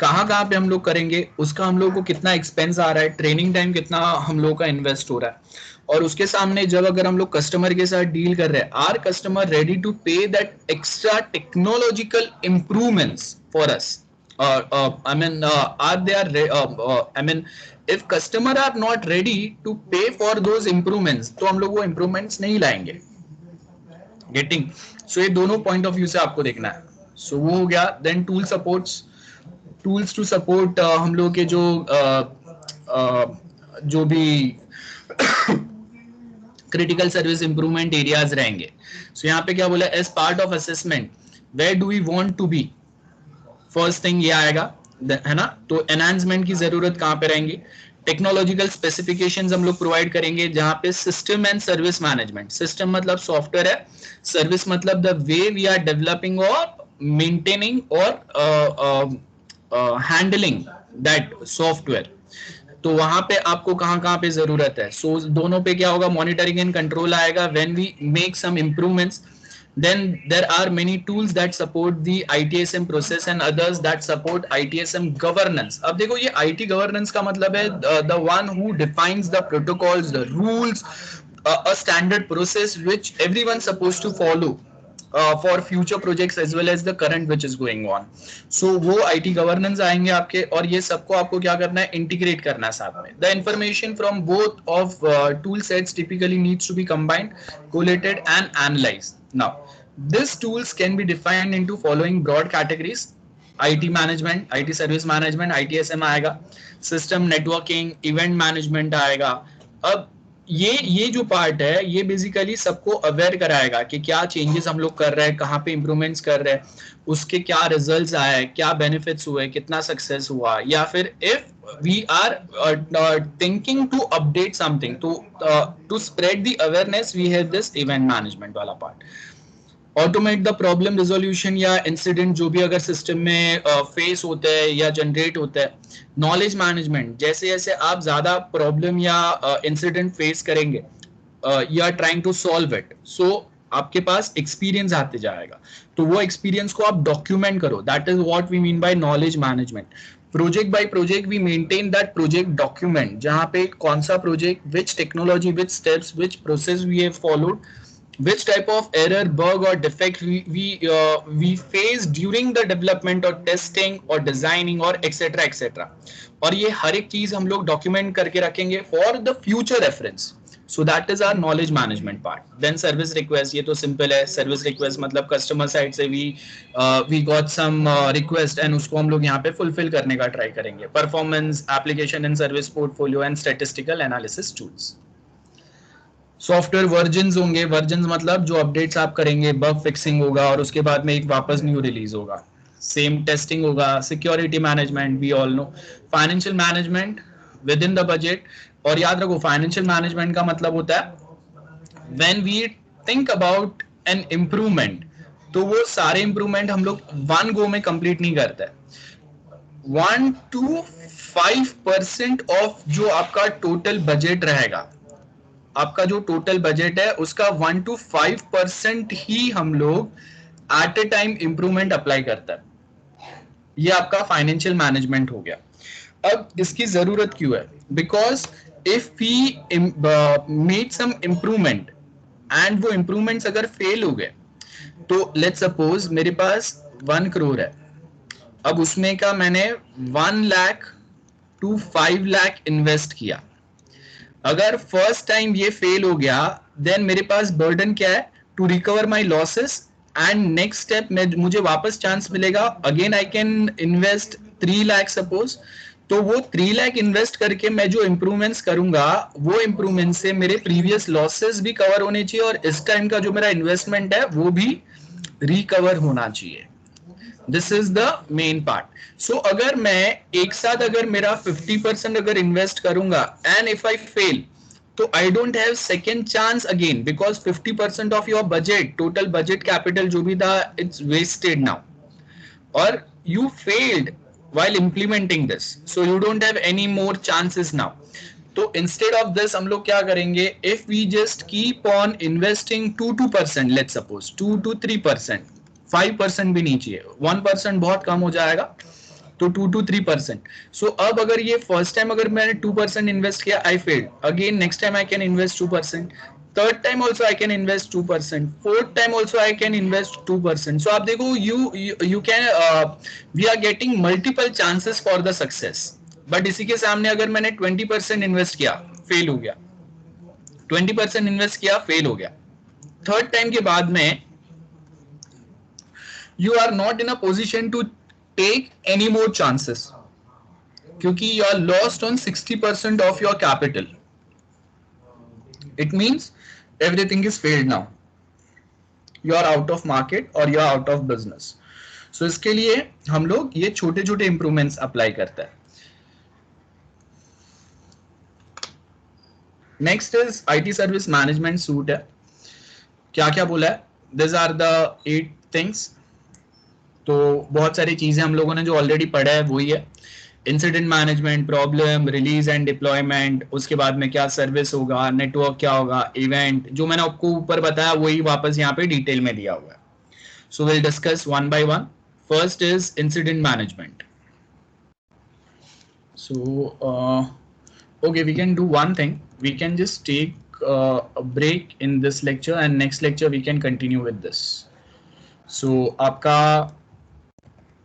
[SPEAKER 1] कहाँ पे हम लोग करेंगे, उसका हम लोग को कितना एक्सपेंस आ रहा है, ट्रेनिंग टाइम कितना हम लोग का इन्वेस्ट हो रहा है, और उसके सामने जब अगर हम लोग कस्टमर के साथ डील कर रहे हैं, आर कस्टमर रेडी टू पे that extra technological improvements for us. I mean, are they are I mean, if customer are not ready to pay for those improvements, तो हम लोग वो improvements नहीं लाएंगे. Getting? So ये दोनों point of view से आपको देखना है. So वो हो गया. Then tool supports, tools to support हम लोग के जो भी critical service improvement areas रहेंगे. So यहाँ पे क्या बोला, as part of assessment, where do we want to be? First thing ये आएगा, है ना. तो एनहांसमेंट की जरूरत कहां पे रहेंगी, टेक्नोलॉजिकल स्पेसिफिकेशंस हम लोग प्रोवाइड करेंगे, जहां पे system and service management, system मतलब सॉफ्टवेयर है, सर्विस मतलब the way we are developing और मेंटेनिंग और हैंडलिंग दैट सॉफ्टवेयर. तो वहां पे आपको कहां पे जरूरत है. सो दोनों पे क्या होगा, मॉनिटरिंग एंड कंट्रोल आएगा when we make some improvements. Then there are many tools that support the ITSM process and others that support ITSM governance. अब देखो ये IT governance का मतलब है the one who defines the protocols, the rules, a standard process which everyone supposed to follow for future projects as well as the current which is going on. So वो IT governance आएंगे आपके और ये सबको आपको क्या करना है, integrate करना है साथ में. The information from both of tool sets typically needs to be combined, collated and analyzed. Now these tools can be defined into following broad categories: IT management, IT service management, ITSM आएगा, system networking, event management आएगा. अब ये जो पार्ट है ये बेसिकली सबको अवेयर कराएगा कि क्या चेंजेस हम लोग कर रहे हैं, कहाँ पे इंप्रूवमेंट्स कर रहे हैं, उसके क्या रिजल्ट्स आए, क्या बेनिफिट्स हुए, कितना सक्सेस हुआ, या फिर if we are thinking to update something to spread the awareness, we have this event management वाला part. Automate the problem resolution या इंसिडेंट जो भी अगर सिस्टम में फेस होता है या जनरेट होता है. नॉलेज मैनेजमेंट, जैसे जैसे आप ज्यादा प्रॉब्लम या इंसिडेंट फेस करेंगे या ट्राइंग टू सॉल्व इट, सो आपके पास एक्सपीरियंस आते जाएगा, तो वो एक्सपीरियंस को आप डॉक्यूमेंट करो. That is what we mean by knowledge management. Project by project we maintain that project document, जहां पे कौन सा project, which technology, which steps, which process we have followed, which type of error, bug or defect we face during the development or testing or designing or etc etc. और ये हर एक चीज हम लोग डॉक्यूमेंट करके रखेंगे for the future reference. So that is our knowledge management part. Then service request, ये तो simple है. Service request मतलब customer side से we got some request and उसको हम लोग यहाँ पे fulfill करने का try करेंगे. Performance, application and service portfolio and statistical analysis tools. Software versions होंगे. वर्जन्स मतलब जो अपडेट्स आप करेंगे, बग फिक्सिंग होगा और उसके बाद में एक वापस न्यू रिलीज होगा. सेम टेस्टिंग होगा. Security management we all know. Financial management within the budget. और याद रखो फाइनेंशियल मैनेजमेंट का मतलब होता है when we think about an improvement, तो वो सारे इम्प्रूवमेंट हम लोग वन गो में कंप्लीट नहीं करते. 1 to 5% ऑफ जो आपका टोटल बजट रहेगा, आपका जो टोटल बजट है उसका 1 to 5% ही हम लोग at a time improvement apply करता है. ये आपका फाइनेंशियल मैनेजमेंट हो गया. अब इसकी जरूरत क्यों है? Because if we made some improvement and वो इंप्रूवमेंट्स अगर फेल हो गए, तो लेट्स सपोज मेरे पास 1 crore है, अब उसमें का मैंने 1 lakh to 5 lakh इन्वेस्ट किया. अगर फर्स्ट टाइम ये फेल हो गया, देन मेरे पास बर्डन क्या है? To recover my losses and next step में मुझे वापस चांस मिलेगा. Again I can invest 3 lakh सपोज. तो वो 3 lakh इन्वेस्ट करके मैं जो इंप्रूवमेंट्स करूंगा, वो इंप्रूवमेंट से मेरे प्रीवियस लॉसेस भी कवर होने चाहिए और इस टाइम का जो मेरा इन्वेस्टमेंट है वो भी रिकवर होना चाहिए. This is the main part. So अगर मैं एक साथ अगर मेरा 50% अगर इन्वेस्ट करूंगा एंड इफ आई फेल, तो I don't have second chance again, because 50% of your budget, total budget capital जो भी था, इट्स वेस्टेड नाउ और you failed while implementing this, so you don't have any more chances now. तो instead of this हम लोग क्या करेंगे? If we just keep on investing 2%, let's suppose 2 to 3%, 5% भी नहीं चाहिए, 1% बहुत कम हो जाएगा, तो 2 to 3%. So अब अगर ये फर्स्ट टाइम अगर मैंने 2% इन्वेस्ट किया, I failed, again next time I can invest 2%, third time also I can invest 2%, fourth time also I can invest 2%. So आप देखो you can we are getting multiple chances for the success. But इसी के सामने अगर मैंने 20% इन्वेस्ट किया, फेल हो गया, 20% इन्वेस्ट किया, फेल हो गया, थर्ड टाइम के बाद में you are not in a position to take any more chances, क्योंकि you are lost on 60% of your capital. It means everything is failed now. You are out of market or you are out of business. So इसके लिए हम लोग ये छोटे छोटे इंप्रूवमेंट्स अप्लाई करते हैं. Next is IT service management suite है. क्या क्या बोला है? These are the 8 things. तो बहुत सारी चीजें हम लोगों ने जो ऑलरेडी पढ़ा है वही है. Incident management, problem, release and deployment, उसके बाद में क्या सर्विस होगा, नेटवर्क क्या होगा, इवेंट, जो मैंने आपको ऊपर बताया वही वापस यहाँ पे डिटेल में दिया हुआ है. So will discuss one by one. First is incident management. So okay, we can do one thing. We can just take a break in this lecture, and next lecture we can continue with this. So आपका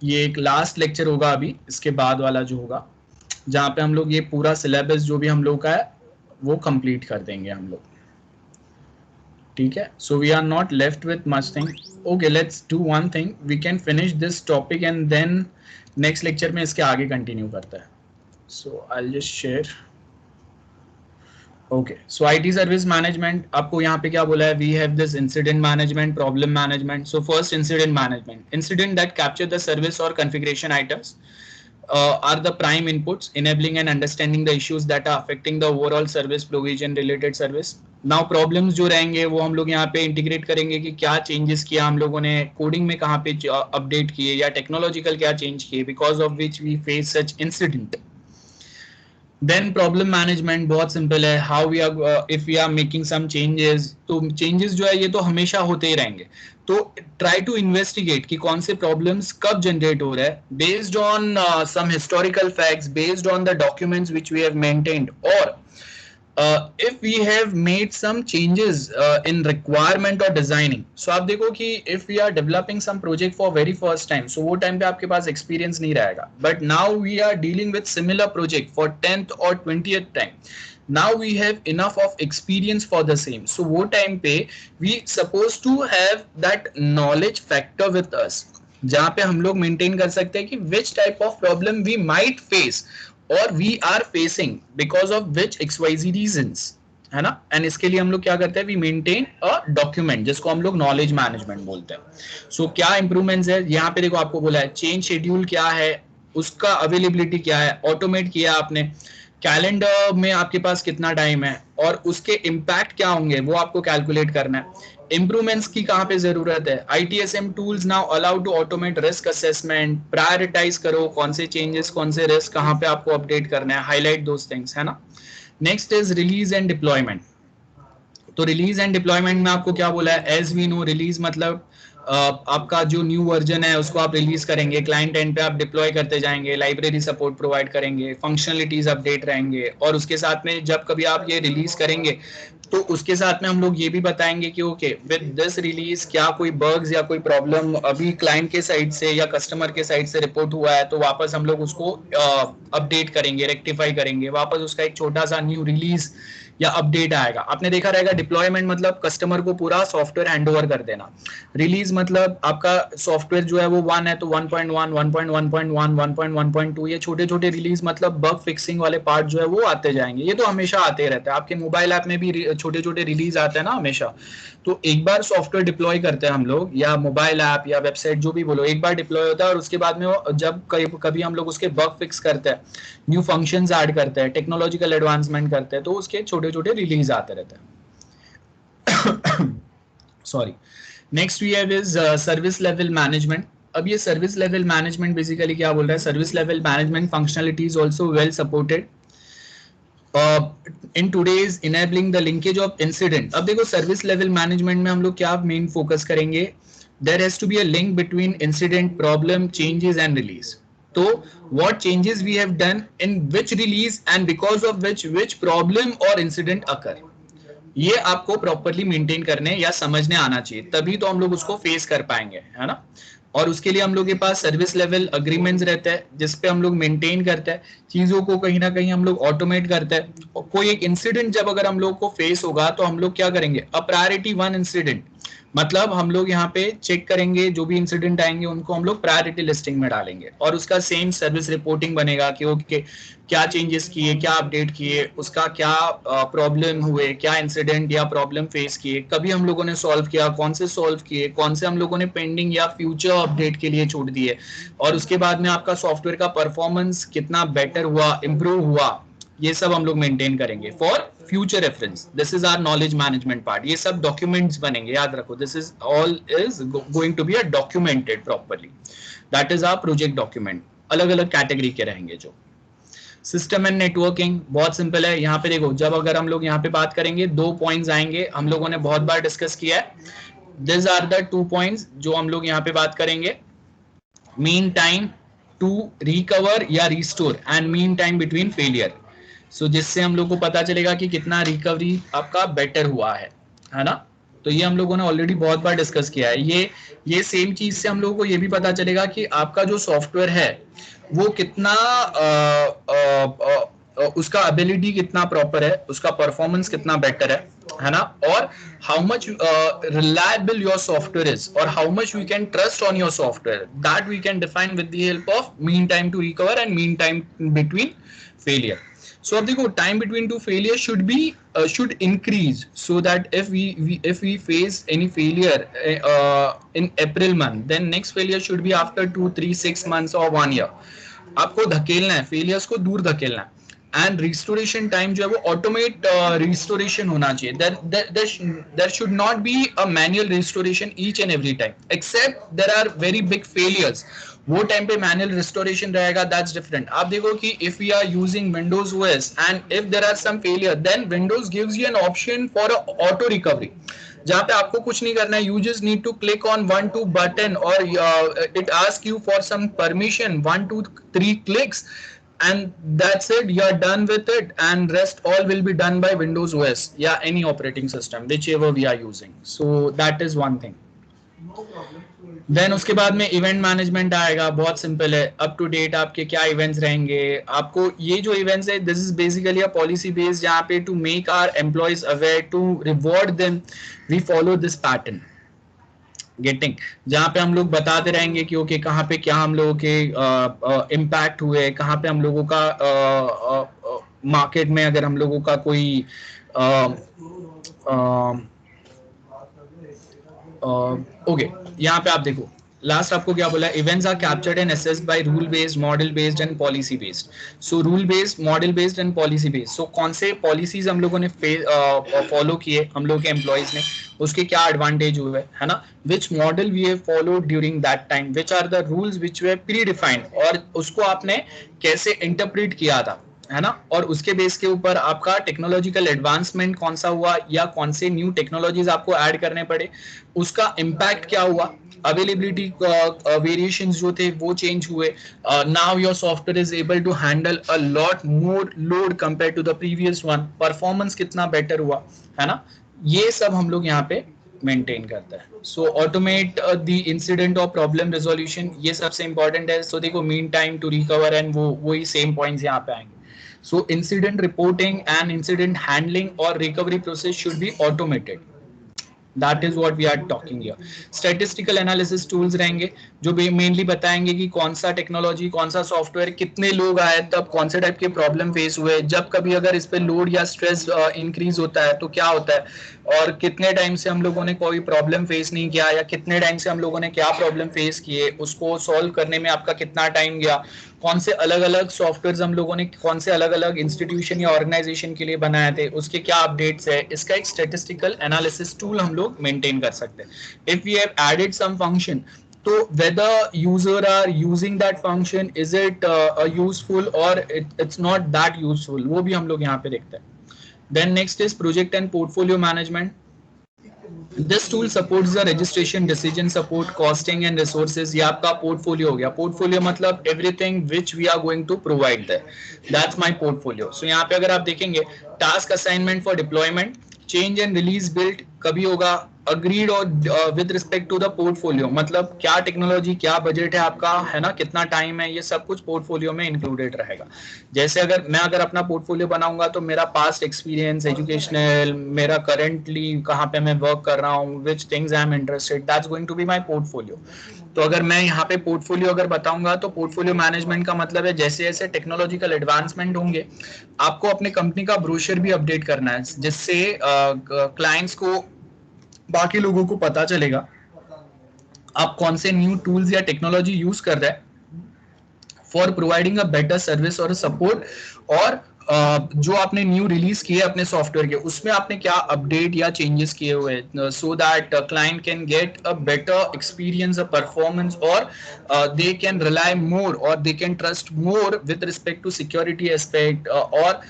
[SPEAKER 1] ये एक लास्ट लेक्चर होगा अभी, इसके बाद वाला जो होगा, जहाँ पे हम लोग ये पूरा सिलेबस जो भी हम लोग का है वो कंप्लीट कर देंगे हम लोग. ठीक है. So we are not left with much thing. Okay, let's do one thing. We can finish this topic and then next lecture में इसके आगे कंटिन्यू करता है. So I'll just share. Okay, so IT service management, आपको यहाँ पे क्या बोला है? We have this incident management, problem management. So first, incident management. Incident that capture the service or configuration items are the prime inputs, enabling and understanding the issues that are affecting the overall service provision related service. Now problems जो रहेंगे वो हम लोग यहाँ पे इंटीग्रेट करेंगे कि क्या चेंजेस किया हम लोगों ने, कोडिंग में कहाँ पे अपडेट किए, या टेक्नोलॉजिकल क्या चेंज किए, because of which we face such incident. Then problem management बहुत सिंपल है. How we are if we are making some changes, तो changes जो है ये तो हमेशा होते ही रहेंगे. तो try to investigate कि कौन से problems कब generate हो रहे हैं, based on some historical facts, based on the documents which we have maintained, or if we have made some changes in requirement or designing. So आप देखो कि if we are developing some project for very first time, so वो time पे आपके पास experience नहीं रहेगा. But now we are dealing with similar project for 10th or 20th time. Now we have enough of experience for the same. So वो time पे we supposed to have that knowledge factor with us, जहाँ पे हम लोग maintain कर सकते हैं कि which type of problem we might face और we are facing because of which XYZ reasons, है ना. एंड इसके लिए हम लोग क्या करते हैं? we maintain a document, जिसको हम लोग knowledge management बोलते हैं. So क्या improvements है यहाँ पे? देखो आपको बोला है change schedule क्या है, उसका availability क्या है, automate किया आपने, कैलेंडर में आपके पास कितना टाइम है, और उसके इम्पैक्ट क्या होंगे वो आपको कैलकुलेट करना है. इंप्रूवमेंट्स की कहाँ पे जरूरत है? ITSM tools now allow to automate risk assessment. Prioritise करो कौन से चेंजेस, कौन से रिस्क कहाँ पे आपको अपडेट करना है, हाईलाइट दोस थिंग्स, है ना. Next is release and deployment. तो रिलीज एंड डिप्लॉयमेंट में आपको क्या बोला है? एज वी नो, रिलीज मतलब आपका जो न्यू वर्जन है उसको आप रिलीज करेंगे, क्लाइंट एंड पे आप डिप्लॉय करते जाएंगे, लाइब्रेरी सपोर्ट प्रोवाइड करेंगे, फंक्शनलिटीज अपडेट रहेंगे, और उसके साथ में जब कभी आप ये रिलीज करेंगे तो उसके साथ में हम लोग ये भी बताएंगे कि ओके विद दिस रिलीज क्या कोई बग्स या कोई प्रॉब्लम अभी क्लाइंट के साइड से या कस्टमर के साइड से रिपोर्ट हुआ है, तो वापस हम लोग उसको अपडेट करेंगे, रेक्टिफाई करेंगे, वापस उसका एक छोटा सा न्यू रिलीज या अपडेट आएगा. आपने देखा रहेगा डिप्लॉयमेंट मतलब कस्टमर को पूरा सॉफ्टवेयर हैंडओवर कर देना. रिलीज मतलब आपका सॉफ्टवेयर जो है वो 1 है तो 1.1, 1.1.1, 1.1.2, ये छोटे छोटे रिलीज मतलब बग फिक्सिंग वाले पार्ट जो है वो आते जाएंगे. ये तो हमेशा आते रहते हैं. आपके मोबाइल ऐप में भी छोटे छोटे रिलीज आते हैं ना हमेशा. तो एक बार सॉफ्टवेयर डिप्लॉय करते हैं हम लोग, या मोबाइल ऐप या वेबसाइट जो भी बोलो, एक बार डिप्लॉय होता है और उसके बाद में जब कभी हम लोग उसके बग फिक्स करते हैं, न्यू फंक्शंस ऐड करते हैं, टेक्नोलॉजिकल एडवांसमेंट करते हैं, तो उसके छोटे छोटे रिलीज आते रहते हैं. Sorry. Next we have is service level management. अब ये सर्विस लेवल मैनेजमेंट बेसिकली क्या बोल रहा है? Service level management functionalities also well supported in today's enabling the linkage of incident. अब देखो सर्विस लेवल मैनेजमेंट में हम लोग क्या मेन फोकस करेंगे? There has to be a link between incident, problem, changes and release. तो what changes we have done in which release and because of which problem or incident occur, ये आपको प्रॉपरली मेंटेन करने या समझने आना चाहिए, तभी तो हम लोग उसको फेस कर पाएंगे, है ना. और उसके लिए हम लोग के पास सर्विस लेवल अग्रीमेंट्स रहते हैं जिसपे हम लोग मेंटेन करते हैं चीजों को, कहीं ना कहीं हम लोग ऑटोमेट करते हैं. कोई एक इंसिडेंट जब अगर हम लोग को फेस होगा तो हम लोग क्या करेंगे? अ प्रायोरिटी 1 इंसिडेंट, मतलब हम लोग यहाँ पे चेक करेंगे जो भी इंसिडेंट आएंगे उनको हम लोग प्रायोरिटी लिस्टिंग में डालेंगे, और उसका सेम सर्विस रिपोर्टिंग बनेगा कि ओके क्या चेंजेस किए, क्या अपडेट किए, उसका क्या प्रॉब्लम हुए, क्या इंसिडेंट या प्रॉब्लम फेस किए, कभी हम लोगों ने सॉल्व किया, कौन से सॉल्व किए, कौन से हम लोगों ने पेंडिंग या फ्यूचर अपडेट के लिए छोड़ दिए, और उसके बाद में आपका सॉफ्टवेयर का परफॉर्मेंस कितना बेटर हुआ, इंप्रूव हुआ, ये सब हम लोग मेंटेन करेंगे for future reference. This is our knowledge management part. ये सब डॉक्यूमेंट्स बनेंगे, याद रखो. This is all is going to be a documented properly. That is our project document. अलग अलग कैटेगरी के रहेंगे। जो सिस्टम एंड नेटवर्किंग बहुत सिंपल है। यहाँ पे देखो, जब अगर हम लोग यहाँ पे बात करेंगे 2 पॉइंट्स आएंगे, हम लोगों ने बहुत बार डिस्कस किया है। दिस आर द 2 पॉइंट्स जो हम लोग यहाँ पे बात करेंगे, मीन टाइम टू रिकवर या restore and mean time between failure. So जिससे हम लोग को पता चलेगा कि कितना रिकवरी आपका बेटर हुआ है ना। तो ये हम लोगों ने ऑलरेडी बहुत बार डिस्कस किया है। ये सेम चीज से हम लोगों को ये भी पता चलेगा कि आपका जो सॉफ्टवेयर है वो कितना उसका एबिलिटी कितना प्रॉपर है, उसका परफॉर्मेंस कितना बेटर है ना, और how much reliable your software is, और how much we can trust on your software, that we can define with the help of mean time to recover and mean time between failure. So अब देखो, time between two failures should increase, so that if we face any failure in April month, then next failure should be after 2, 3, 6 months or 1 year. आपको धकेलना है, failures को दूर धकेलना है. एंड रिस्टोरेशन टाइम जो है वो ऑटोमेट रिस्टोरेशन होना चाहिए. there should not be a manual restoration each and every time, except there are very big failures. वो टाइम पे मैनुअल रिस्टोरेशन रहेगा, दैट्स डिफरेंट. आप देखो कि if we are using Windows OS and if there are some failure, then Windows gives you an option for auto recovery, जहां पे आपको कुछ नहीं करना है. You just need to click on 1-2 button और it ask you for some permission, 1-2-3 clicks, and that's it, you are done with it, and rest all will be done by Windows OS, yeah, any operating system whichever we are using. So that is one thing. Then उसके बाद में इवेंट मैनेजमेंट आएगा. बहुत सिंपल है, अप टू डेट आपके क्या इवेंट्स रहेंगे. आपको ये जो इवेंट्स है, this is basically a policy based, जहाँ पे to make our employees aware, to reward them, we follow this pattern getting, जहाँ पे हम लोग बताते रहेंगे कि ओके कहाँ पे क्या हम लोगों के इम्पैक्ट हुए, कहाँ पे हम लोगों का मार्केट में अगर हम लोगों का कोई ओके, यहाँ पे आप देखो लास्ट आपको क्या बोला, events are captured and assessed by rule based, model based and policy based. So rule based, model based and policy based. So कौन से पॉलिसीज हम लोगों ने फॉलो किए हम लोग के एम्प्लॉइज ने, उसके क्या एडवांटेज हुए, है ना. Which model we have followed during that time, which are the rules which were predefined, और उसको आपने कैसे इंटरप्रेट किया था, है ना. और उसके बेस के ऊपर आपका टेक्नोलॉजिकल एडवांसमेंट कौन सा हुआ, या कौन से न्यू टेक्नोलॉजीज आपको ऐड करने पड़े, उसका इम्पैक्ट क्या हुआ, अवेलेबिलिटी वेरिएशंस जो थे वो चेंज हुए. Now your software is able to handle a lot more load compare to the previous one, performance कितना बेटर हुआ, है ना. ये सब हम लोग यहाँ पे मेंटेन करता है. सो ऑटोमेट द इंसिडेंट और प्रॉब्लम रिजोल्यूशन, ये सबसे इंपॉर्टेंट है. सो देखो, mean time to recover and वही सेम पॉइंट्स यहाँ पे आएंगे. So incident reporting and incident handling or recovery process should be automated. That is what we are talking here. Statistical analysis tools रहेंगे जो mainly बताएंगे कि कौन सा टेक्नोलॉजी, कौन सा सॉफ्टवेयर, कितने लोग आए तब कौन से टाइप के प्रॉब्लम फेस हुए, जब कभी अगर इस पे लोड या स्ट्रेस इंक्रीज होता है तो क्या होता है, और कितने टाइम से हम लोगों ने कोई प्रॉब्लम फेस नहीं किया, या कितने टाइम से हम लोगों ने क्या प्रॉब्लम फेस किए, उसको सॉल्व करने में आपका कितना टाइम गया, कौन से अलग अलग सॉफ्टवेयर हम लोगों ने कौन से अलग अलग इंस्टीट्यूशन या ऑर्गेनाइजेशन के लिए बनाए थे, उसके क्या अपडेट्स है. इसका एक स्टैटिस्टिकल एनालिसिस टूल हम लोग मेंटेन कर सकते हैं. If we have added some function, तो whether user are using that function, is it useful or it's not that useful, वो भी हम लोग यहाँ पे देखते हैं. Then next is project and portfolio management. This tool supports the registration, decision support, costing and resources. ये आपका portfolio हो गया. Portfolio मतलब everything which we are going to provide there. That's my portfolio. So यहाँ पे अगर आप देखेंगे, task assignment for deployment, change and release build कभी होगा, अग्रीड और with respect to the portfolio, मतलब क्या टेक्नोलॉजी, क्या बजट है आपका, है ना, कितना टाइम है, ये सब कुछ पोर्टफोलियो में इंक्लूडेड रहेगा. जैसे अगर अपना पोर्टफोलियो बनाऊंगा तो मेरा पास्ट एक्सपीरियंस, एजुकेशनल, मेरा करंटली कहाँ पे मैं वर्क कर रहा हूँ, which things I am interested, that's going to be my portfolio. तो अगर मैं यहाँ पे पोर्टफोलियो अगर बताऊंगा तो पोर्टफोलियो मैनेजमेंट का मतलब है जैसे जैसे टेक्नोलॉजिकल एडवांसमेंट होंगे, आपको अपने कंपनी का ब्रोशर भी अपडेट करना है, जिससे क्लाइंट्स को, बाकी लोगों को पता चलेगा आप कौन से न्यू टूल्स या टेक्नोलॉजी यूज कर रहे हैं for providing a better service और सपोर्ट, और जो आपने न्यू रिलीज किए अपने सॉफ्टवेयर के, उसमें आपने क्या अपडेट या चेंजेस किए हुए हैं, so that client can get a better experience, a performance, और दे कैन रिलाई मोर और they can trust more with respect to security aspect, और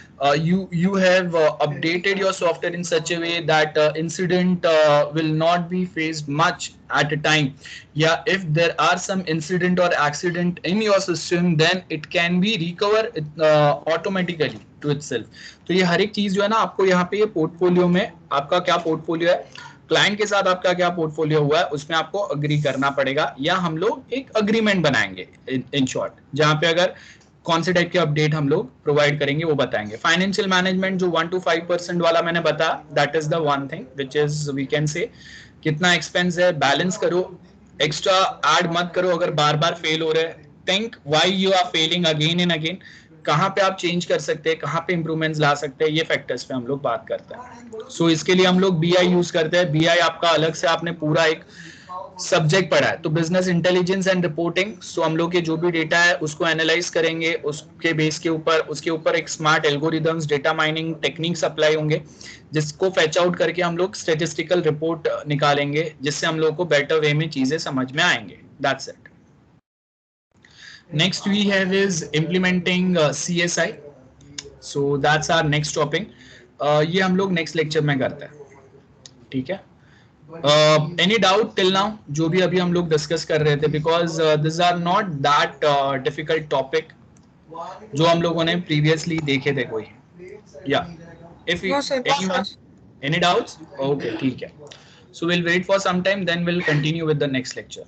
[SPEAKER 1] you have updated your software in such a way that incident will not be faced much at a time. Yeah, if there are some incident or accident in your system, then it can be recover automatically to itself. तो ये हर एक चीज जो है ना, आपको यहाँ पे ये पोर्टफोलियो में आपका क्या पोर्टफोलियो है, क्लाइंट के साथ आपका क्या पोर्टफोलियो हुआ है, उसमें आपको अग्री करना पड़ेगा, या हम लोग एक अग्रीमेंट बनाएंगे इन शॉर्ट, जहां पे अगर कौन से टाइप के अपडेट हम लोग प्रोवाइड करेंगे वो बताएंगे. फाइनेंशियल मैनेजमेंट जो 1 to 5% वाला मैंने बताया, that is the one thing which is we can say, कितना एक्सपेंस है बैलेंस करो, एक्स्ट्रा ऐड मत करो अगर बार बार फेल हो रहे हैं. Think why you are failing again and again, कहाँ पे आप चेंज कर सकते हैं, कहाँ पे इंप्रूवमेंट्स ला सकते हैं, ये फैक्टर्स पे हम लोग बात करते हैं. सो इसके लिए हम लोग बीआई यूज करते हैं. बीआई आपका अलग से आपने पूरा एक सब्जेक्ट पढ़ा है, तो बिजनेस इंटेलिजेंस एंड रिपोर्टिंग. सो हम लोग के जो भी डेटा है उसको एनालाइज करेंगे, उसके बेस के ऊपर उसके ऊपर एक smart algorithms, data mining techniques apply होंगे, जिसको फैच आउट करके हम लोग स्टैटिस्टिकल रिपोर्ट निकालेंगे, जिससे हम लोग को बेटर वे में चीजें समझ में आएंगे. That's it. Next we have is implementing CSI. So that's our next topic. ये हम लोग नेक्स्ट लेक्चर में करते हैं. ठीक है. एनी डाउट टिल नाउ जो भी अभी हम लोग डिस्कस कर रहे थे, because this are not that difficult topic जो हम लोगों ने प्रीवियसली देखे थे कोई. या if anyone any doubts, okay ठीक है. So will wait for some time, then will continue with the next lecture.